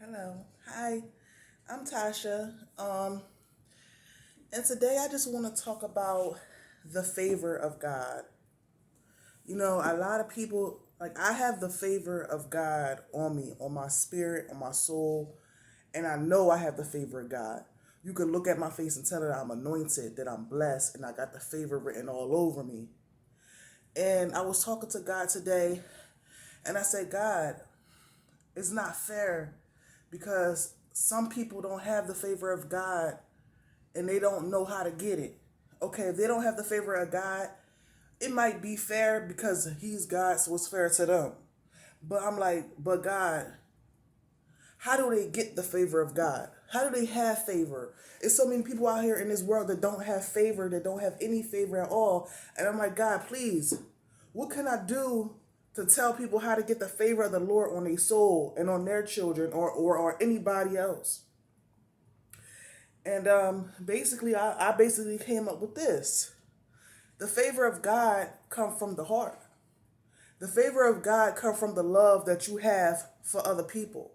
Hello. Hi, I'm Tasha. And today I just want to talk about the favor of God. You know, a lot of people, like, I have the favor of God on me, on my spirit, on my soul, and I know I have the favor of God. You can look at my face and tell that I'm anointed, that I'm blessed, and I got the favor written all over me. And I was talking to God today, and I said, God, it's not fair because some people don't have the favor of God and they don't know how to get it. Okay, if they don't have the favor of God, it might be fair because He's God, so it's fair to them. But I'm like, but God, how do they get the favor of God? How do they have favor? There's so many people out here in this world that don't have favor, that don't have any favor at all. And I'm like, God, please, what can I do to tell people how to get the favor of the Lord on their soul and on their children or anybody else? And basically, I basically came up with this. The favor of God come from the heart. The favor of God come from the love that you have for other people.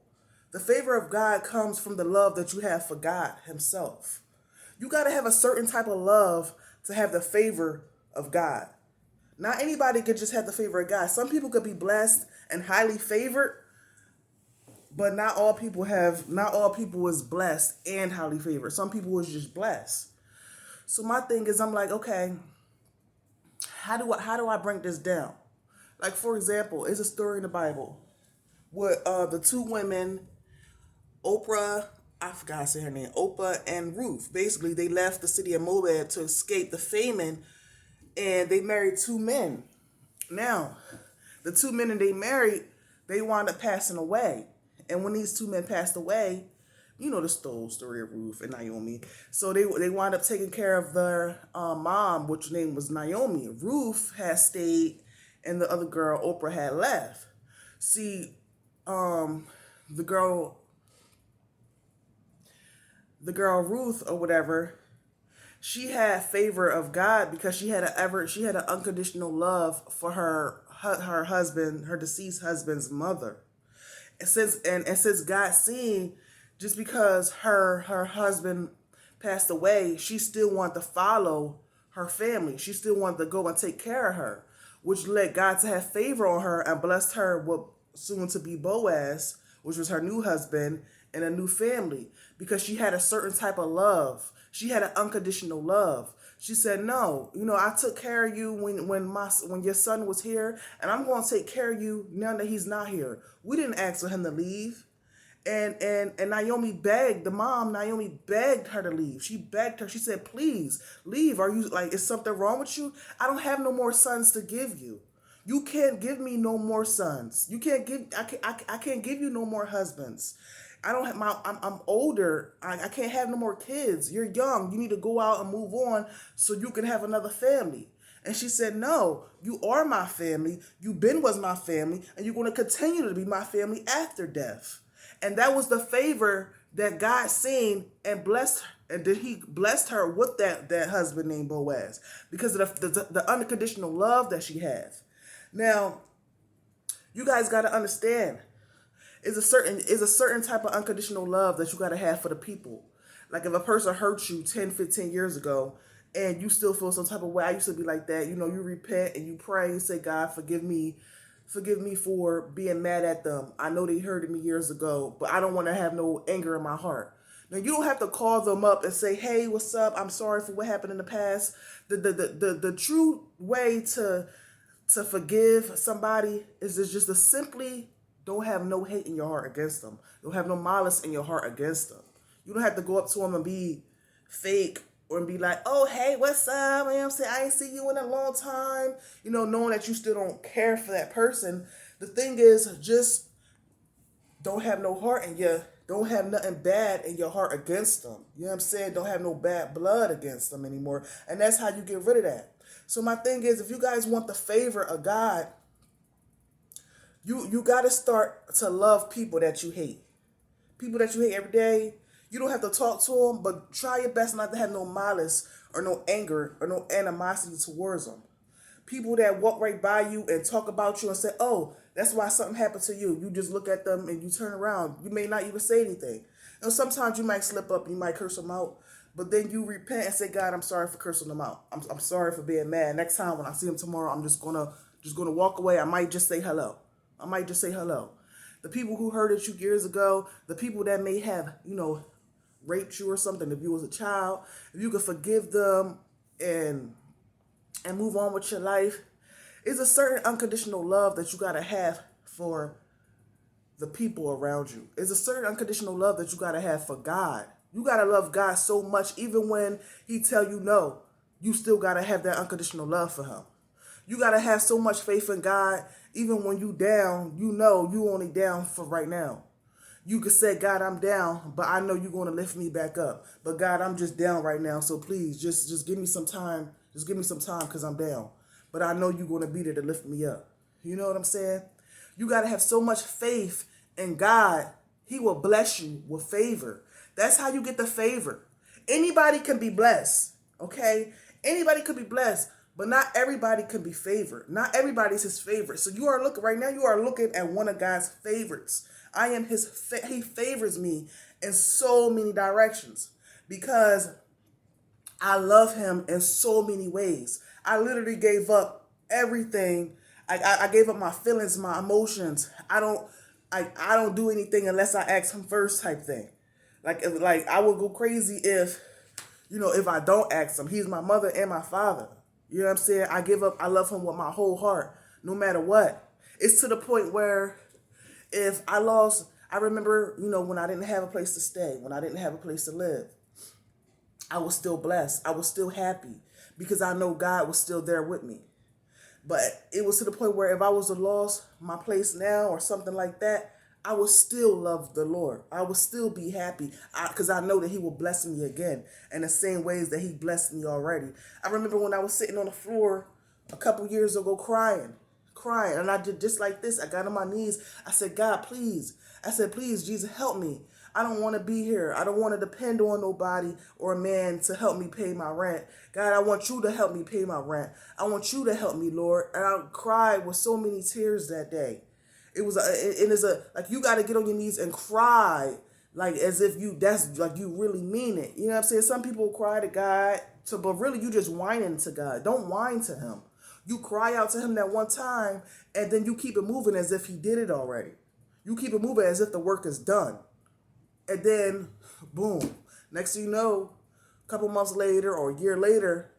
The favor of God comes from the love that you have for God Himself. You got to have a certain type of love to have the favor of God. Not anybody could just have the favor of God. Some people could be blessed and highly favored, but not all people is blessed and highly favored. Some people was just blessed. So my thing is I'm like, okay, how do I break this down? Like for example, it's a story in the Bible with the two women, Oprah, I forgot to say her name, Oprah and Ruth. Basically, they left the city of Moab to escape the famine, and they married two men. Now, the two men that they married, they wound up passing away. And when these two men passed away, you know the story of Ruth and Naomi. So they wound up taking care of their mom, which name was Naomi. Ruth had stayed, and the other girl, Oprah, had left. See, the girl, the girl Ruth or whatever, she had favor of God because she had an unconditional love for her husband, her deceased husband's mother. And since God seen, just because her husband passed away, she still wanted to follow her family. She still wanted to go and take care of her, which led God to have favor on her and blessed her with soon to be Boaz, which was her new husband and a new family, because she had a certain type of love. She had an unconditional love. She said, "No, I took care of you when your son was here, and I'm going to take care of you now that he's not here." We didn't ask for him to leave. And Naomi begged the mom. Naomi begged her to leave. She begged her. She said, "Please leave. Are you like, is something wrong with you? I don't have no more sons to give you. You can't give me no more sons. You can't give. I can't give you no more husbands. I don't have my. I'm older. I can't have no more kids. You're young. You need to go out and move on so you can have another family." And she said, "No, you are my family. You been was my family, and you're going to continue to be my family after death." And that was the favor that God seen and blessed, and then He blessed her with that husband named Boaz because of the unconditional love that she has. Now, you guys got to understand, is a certain type of unconditional love that you got to have for the people. Like if a person hurt you 10, 15 years ago and you still feel some type of way, I used to be like that. You repent and you pray and say, "God, forgive me. Forgive me for being mad at them. I know they hurted me years ago, but I don't want to have no anger in my heart." Now you don't have to call them up and say, "Hey, what's up? I'm sorry for what happened in the past." The true way to forgive somebody is just to simply don't have no hate in your heart against them. Don't have no malice in your heart against them. You don't have to go up to them and be fake or be like, "Oh, hey, what's up?" You know what I'm saying? "I ain't see you in a long time." Knowing that you still don't care for that person. The thing is, just don't have no heart in you. Don't have nothing bad in your heart against them. You know what I'm saying? Don't have no bad blood against them anymore. And that's how you get rid of that. So my thing is, if you guys want the favor of God, you got to start to love people that you hate. People that you hate every day. You don't have to talk to them, but try your best not to have no malice or no anger or no animosity towards them. People that walk right by you and talk about you and say, oh, that's why something happened to you. You just look at them and you turn around. You may not even say anything. And sometimes you might slip up, you might curse them out, but then you repent and say, God, I'm sorry for cursing them out. I'm sorry for being mad. Next time when I see them tomorrow, I'm just gonna walk away. I might just say hello. I might just say hello. The people who hurted you years ago, the people that may have, raped you or something, if you was a child, if you could forgive them and move on with your life, it's a certain unconditional love that you gotta have for the people around you. It's a certain unconditional love that you gotta have for God. You gotta love God so much, even when He tell you no, you still gotta have that unconditional love for Him. You gotta have so much faith in God, even when you down, you only down for right now. You could say, God, I'm down, but I know you're going to lift me back up. But God, I'm just down right now, so please, just give me some time. Just give me some time because I'm down. But I know you're going to be there to lift me up. You know what I'm saying? You got to have so much faith in God. He will bless you with favor. That's how you get the favor. Anybody can be blessed, okay? Anybody could be blessed, but not everybody can be favored. Not everybody's His favorite. So you are looking at one of God's favorites. I am He favors me in so many directions because I love Him in so many ways. I literally gave up everything. I gave up my feelings, my emotions. I don't do anything unless I ask Him first, type thing. Like I would go crazy if I don't ask Him. He's my mother and my father. You know what I'm saying? I love Him with my whole heart, no matter what. It's to the point where I remember, when I didn't have a place to stay, when I didn't have a place to live, I was still blessed. I was still happy because I know God was still there with me. But it was to the point where if I was to lose my place now or something like that, I would still love the Lord. I would still be happy because I know that He will bless me again in the same ways that He blessed me already. I remember when I was sitting on the floor a couple years ago crying. And I did just like this. I got on my knees. I said, God, please. I said, please, Jesus, help me. I don't want to be here. I don't want to depend on nobody or a man to help me pay my rent. God, I want you to help me pay my rent. I want you to help me, Lord. And I cried with so many tears that day. Like you got to get on your knees and cry like as if you really mean it. You know what I'm saying? Some people cry to God, but really you just whining to God. Don't whine to Him. You cry out to Him that one time, and then you keep it moving as if He did it already. You keep it moving as if the work is done. And then, boom. Next thing you know, a couple months later or a year later,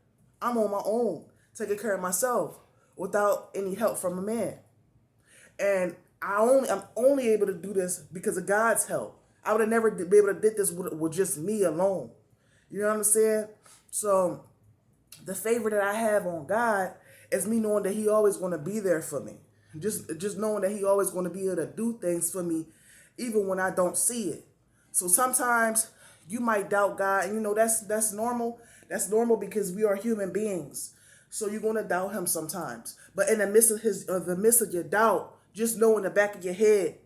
I'm on my own, taking care of myself without any help from a man. And I'm only able to do this because of God's help. I would have never been able to do this with just me alone. You know what I'm saying? So the favor that I have on God is me knowing that He always going to be there for me. Just knowing that He always going to be able to do things for me even when I don't see it. So sometimes you might doubt God, and that's normal. That's normal because we are human beings. So you're going to doubt Him sometimes. But in the midst of your doubt, just know in the back of your head,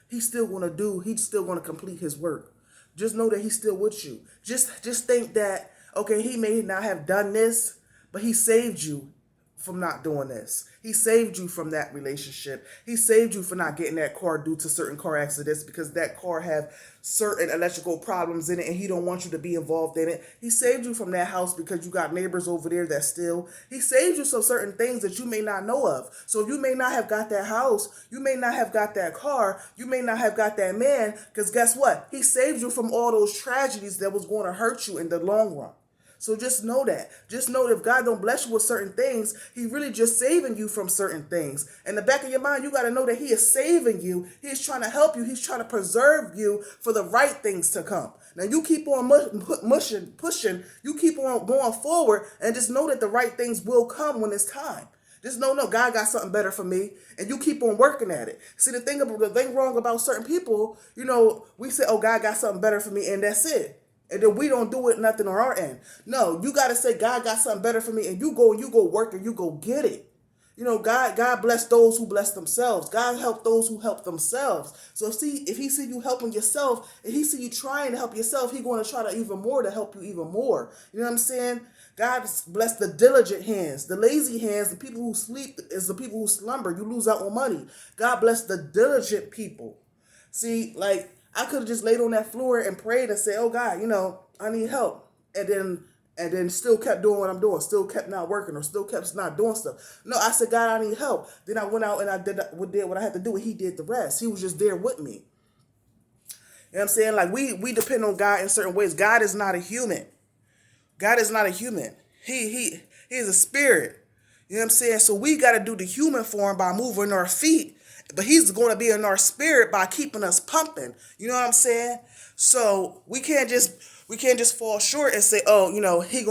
He's still going to complete His work. Just know that He's still with you. Just think that, okay, He may not have done this, but He saved you from not doing this. He saved you from that relationship. He saved you for not getting that car due to certain car accidents because that car have certain electrical problems in it and He don't want you to be involved in it. He saved you from that house because you got neighbors over there that steal. He saved you from certain things that you may not know of. So you may not have got that house. You may not have got that car. You may not have got that man because guess what? He saved you from all those tragedies that was going to hurt you in the long run. So just know that. Just know that if God don't bless you with certain things, He really just saving you from certain things. In the back of your mind, you got to know that He is saving you. He's trying to help you. He's trying to preserve you for the right things to come. Now you keep on pushing. You keep on going forward and just know that the right things will come when it's time. Just know, no, God got something better for me, and you keep on working at it. See, the thing wrong about certain people, we say, oh, God got something better for me, and that's it. And then we don't do it nothing on our end. No, you got to say, God got something better for me. And you go work and you go get it. God bless those who bless themselves. God help those who help themselves. So see, if He see you helping yourself, if He see you trying to help yourself, He going to try to even more to help you even more. You know what I'm saying? God bless the diligent hands. The lazy hands, the people who sleep, is the people who slumber. You lose out on money. God bless the diligent people. See, like I could have just laid on that floor and prayed and said, "Oh God, I need help," and then still kept doing what I'm doing, still kept not working, or still kept not doing stuff. No, I said, "God, I need help." Then I went out and I did what I had to do, and He did the rest. He was just there with me. You know what I'm saying? Like we depend on God in certain ways. God is not a human. God is not a human. He is a spirit. You know what I'm saying? So we got to do the human form by moving our feet, but He's going to be in our spirit by keeping us pumping. You know what I'm saying? So we can't just fall short and say, oh, He going